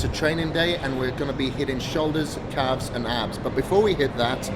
it's a training day and we're going to be hitting shoulders, calves and abs. But before we hit that,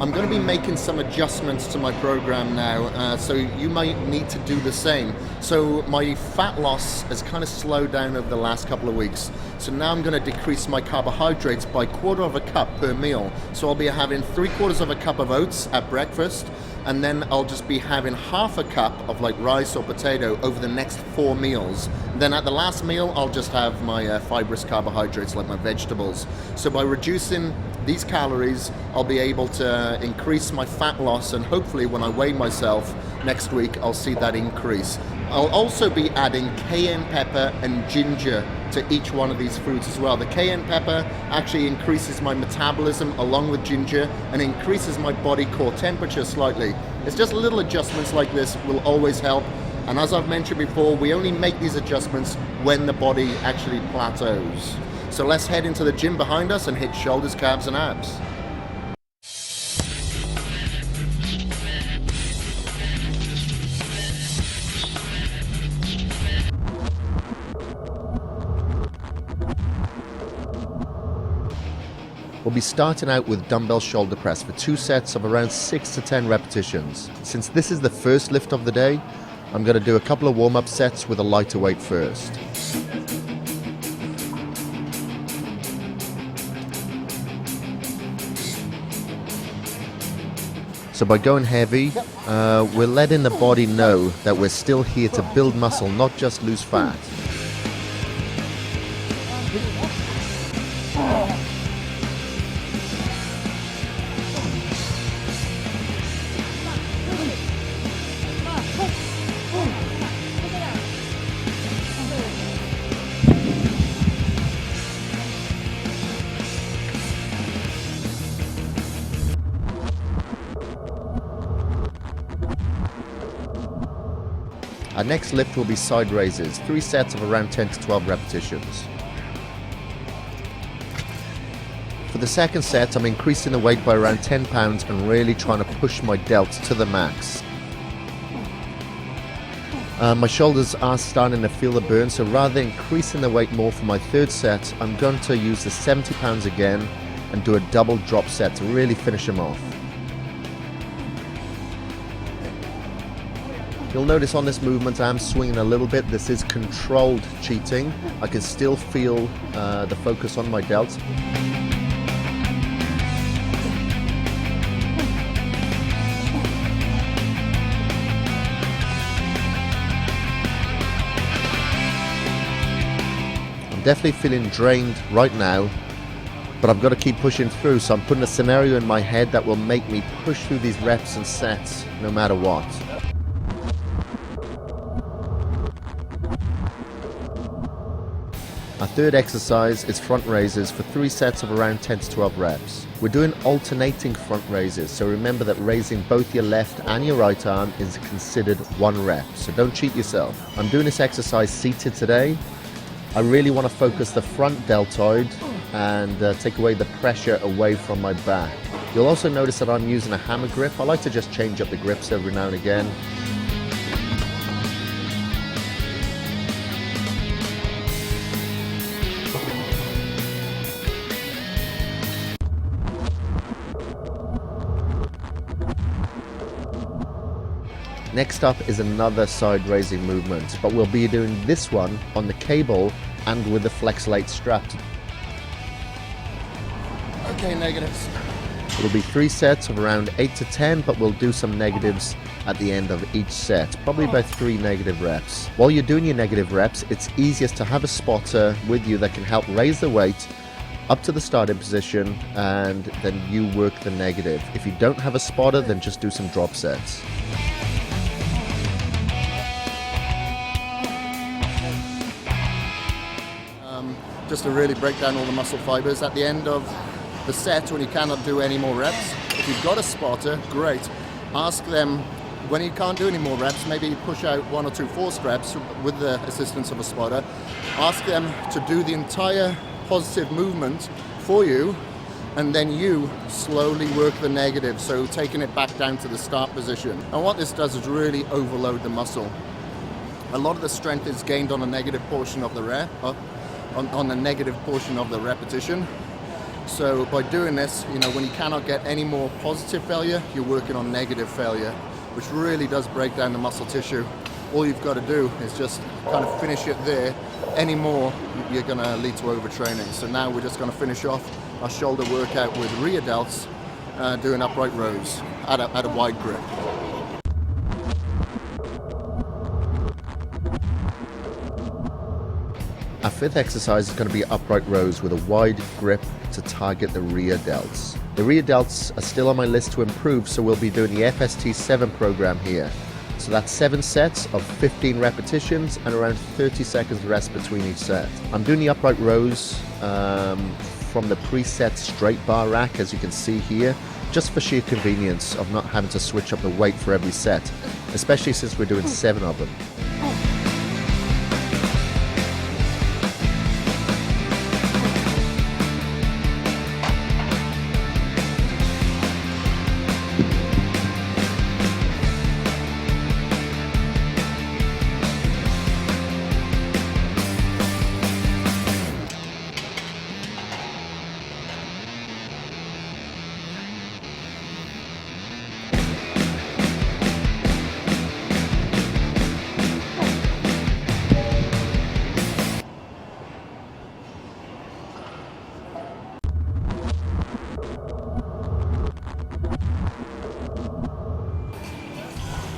I'm going to be making some adjustments to my program now, so you might need to do the same. So my fat loss has kind of slowed down over the last couple of weeks. So now I'm going to decrease my carbohydrates by 1/4 of a cup per meal. So I'll be having 3/4 of a cup of oats at breakfast, and then I'll just be having 1/2 cup of like rice or potato over the next 4 meals. Then at the last meal, I'll just have my fibrous carbohydrates like my vegetables. So by reducing these calories, I'll be able to increase my fat loss, and hopefully when I weigh myself next week, I'll see that increase. I'll also be adding cayenne pepper and ginger to each one of these foods as well. The cayenne pepper actually increases my metabolism along with ginger and increases my body core temperature slightly. It's just little adjustments like this will always help. And as I've mentioned before, we only make these adjustments when the body actually plateaus. So let's head into the gym behind us and hit shoulders, calves and abs. We'll be starting out with dumbbell shoulder press for 2 sets of around 6 to 10 repetitions. Since this is the first lift of the day, I'm going to do a couple of warm-up sets with a lighter weight first. So by going heavy, we're letting the body know that we're still here to build muscle, not just lose fat. Our next lift will be side raises, 3 sets of around 10 to 12 repetitions. For the second set, I'm increasing the weight by around 10 pounds and really trying to push my delts to the max. My shoulders are starting to feel the burn, so rather than increasing the weight more for my third set, I'm going to use the 70 pounds again and do a double drop set to really finish them off. You'll notice on this movement I'm swinging a little bit. This is controlled cheating. I can still feel the focus on my delts. I'm definitely feeling drained right now, but I've got to keep pushing through. So I'm putting a scenario in my head that will make me push through these reps and sets no matter what. Our third exercise is front raises for 3 sets of around 10 to 12 reps. We're doing alternating front raises, so remember that raising both your left and your right arm is considered 1 rep, so don't cheat yourself. I'm doing this exercise seated today. I really want to focus the front deltoid and take away the pressure away from my back. You'll also notice that I'm using a hammer grip. I like to just change up the grips every now and again. Next up is another side raising movement, but we'll be doing this one on the cable and with the flex late strapped. Okay, negatives. It'll be 3 sets of around 8 to 10, but we'll do some negatives at the end of each set, probably about 3 negative reps. While you're doing your negative reps, it's easiest to have a spotter with you that can help raise the weight up to the starting position, and then you work the negative. If you don't have a spotter, then just do some drop sets. Just to really break down all the muscle fibers at the end of the set when you cannot do any more reps. If you've got a spotter, great. Ask them when you can't do any more reps, maybe push out 1 or 2 forced reps with the assistance of a spotter. Ask them to do the entire positive movement for you, and then you slowly work the negative, so taking it back down to the start position. And what this does is really overload the muscle. A lot of the strength is gained on a negative portion of the rep, on the negative portion of the repetition. So by doing this, you know, when you cannot get any more positive failure, you're working on negative failure, which really does break down the muscle tissue. All you've got to do is just kind of finish it there. Any more, you're going to lead to overtraining. So now we're just going to finish off our shoulder workout with rear delts, doing upright rows at a wide grip. Our fifth exercise is going to be upright rows with a wide grip to target the rear delts. The rear delts are still on my list to improve, so we'll be doing the FST7 program here. So that's 7 sets of 15 repetitions and around 30 seconds rest between each set. I'm doing the upright rows from the preset straight bar rack, as you can see here, just for sheer convenience of not having to switch up the weight for every set, especially since we're doing 7 of them.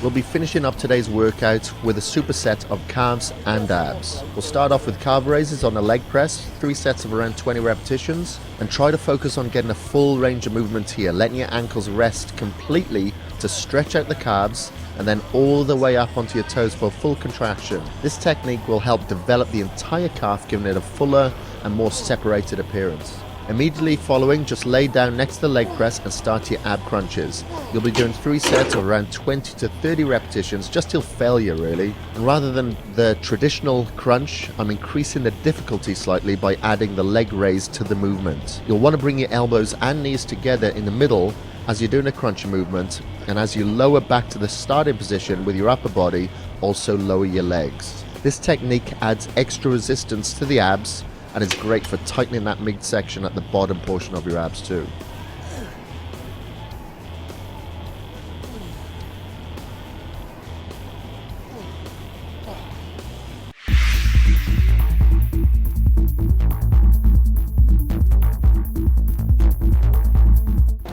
We'll be finishing up today's workout with a superset of calves and abs. We'll start off with calf raises on the leg press, 3 sets of around 20 repetitions, and try to focus on getting a full range of movement here, letting your ankles rest completely to stretch out the calves, and then all the way up onto your toes for full contraction. This technique will help develop the entire calf, giving it a fuller and more separated appearance. Immediately following, just lay down next to the leg press and start your ab crunches. You'll be doing 3 sets of around 20 to 30 repetitions, just till failure really. And rather than the traditional crunch, I'm increasing the difficulty slightly by adding the leg raise to the movement. You'll want to bring your elbows and knees together in the middle as you're doing a crunch movement, and as you lower back to the starting position with your upper body, also lower your legs. This technique adds extra resistance to the abs, and it's great for tightening that midsection at the bottom portion of your abs too.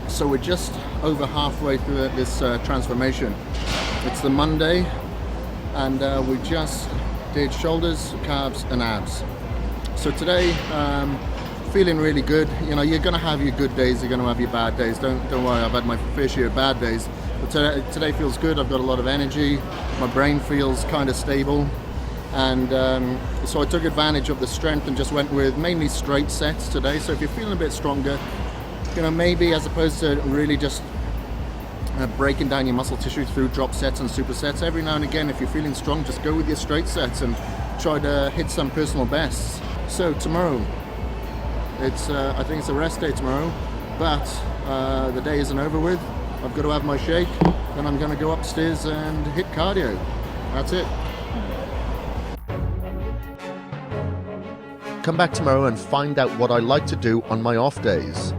So we're just over halfway through this transformation. It's the Monday, and we just did shoulders, calves and abs. So today, feeling really good. You know, you're going to have your good days, you're going to have your bad days. Don't worry, I've had my fair share of bad days. But today feels good. I've got a lot of energy. My brain feels kind of stable. And so I took advantage of the strength and just went with mainly straight sets today. So if you're feeling a bit stronger, you know, maybe as opposed to really just breaking down your muscle tissue through drop sets and supersets, every now and again, if you're feeling strong, just go with your straight sets and try to hit some personal bests. So tomorrow, it's I think it's a rest day tomorrow, but the day isn't over with. I've got to have my shake, then I'm going to go upstairs and hit cardio. That's it. Come back tomorrow and find out what I like to do on my off days.